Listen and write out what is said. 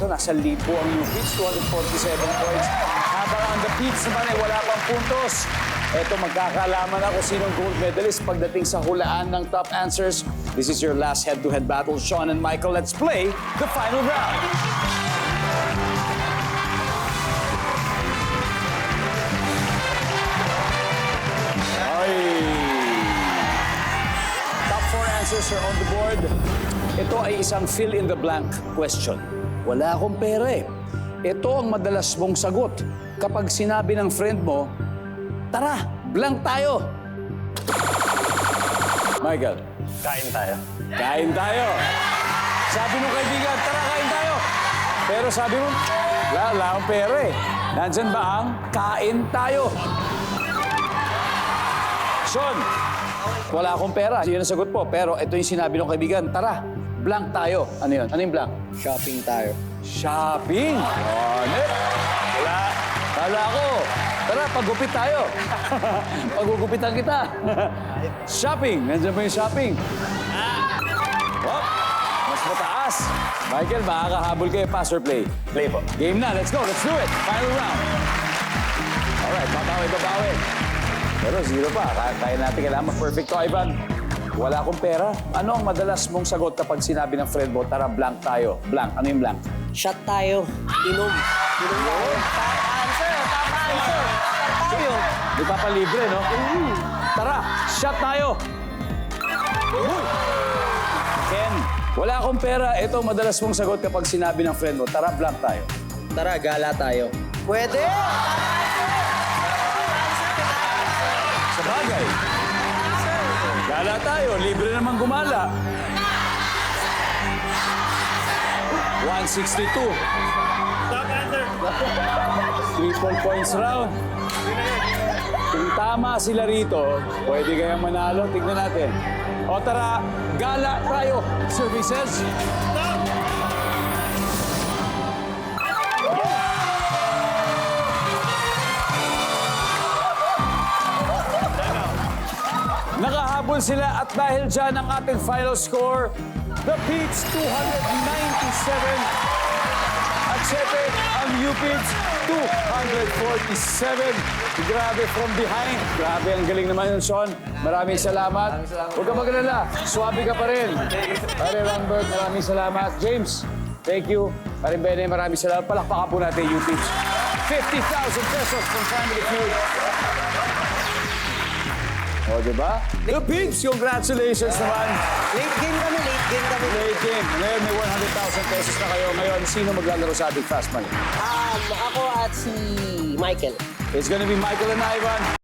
ito, nasa lipo ang New Kids, 247 points. Habang ang The Peeps naman ay wala pang puntos. Ito, magkakaalaman na kung sinong gold medalist pagdating sa hulaan ng top answers. This is your last head-to-head battle, Sean and Michael. Let's play the final round. Top 4 answers are on the board. Ito ay isang fill-in-the-blank question. Wala akong pera eh. Ito ang madalas mong sagot kapag sinabi ng friend mo, tara, blank tayo. Michael. Kain tayo. Kain tayo. Sabi ng kaibigan, tara, kain tayo. Pero sabi mo, wala akong pera eh. Nandyan ba ang kain tayo? Sean, wala akong pera. Yun ang sagot po. Pero ito yung sinabi ng kaibigan, tara, blank tayo. Ano yun? Ano yung blank? Shopping tayo. Shopping? Ano? Wala. Kala ko. Tara, paggupit tayo. Pagugupitan kita. Shopping. Nandiyan ba yung shopping? Oh, mas mataas. Michael, makakahabol kayo. Pass or play? Play po. Game na. Let's go. Let's do it. Final round. Alright, babawi. Pero zero pa. Kaya natin kailangan perfect to, Ivan. Wala akong pera. Ano ang madalas mong sagot kapag sinabi ng friend mo, tara, blank tayo? Blank. Ano yung blank? Shot tayo. Inom. Inom tayo. Tama answer. Shot tayo. Di pa palibre, no? Tara, shot tayo! Ken, wala akong pera. Ito ang madalas mong sagot kapag sinabi ng friend mo, tara, blank tayo. Tara, gala tayo. Pwede. Sa bagay. Gala tayo, libre naman gumala. 162. Top answer. Triple points round. Kung tama sila rito, pwede kayang manalo. Tignan natin. O tara, gala tayo. Services. Nakahabol sila at dahil dyan ang ating final score, The Peeps 297 at syempre ang U-Peeps 247. Grabe from behind. Grabe, ang galing naman yun, Sean. Maraming salamat. Huwag ka mag-alala. Swabe ka pa rin. Pare Lambert, maraming salamat. James, thank you. Pare Bene, maraming salamat. Palakpakan po natin U-Peeps. 50,000 pesos from Family Feud. O, diba? The Peeps, congratulations naman. Late game kami. Late game. Ngayon, may 100,000 pesos na kayo. Ngayon, sino maglalaro sa ating Fast Money? Ako at si Michael. It's gonna be Michael and Ivan.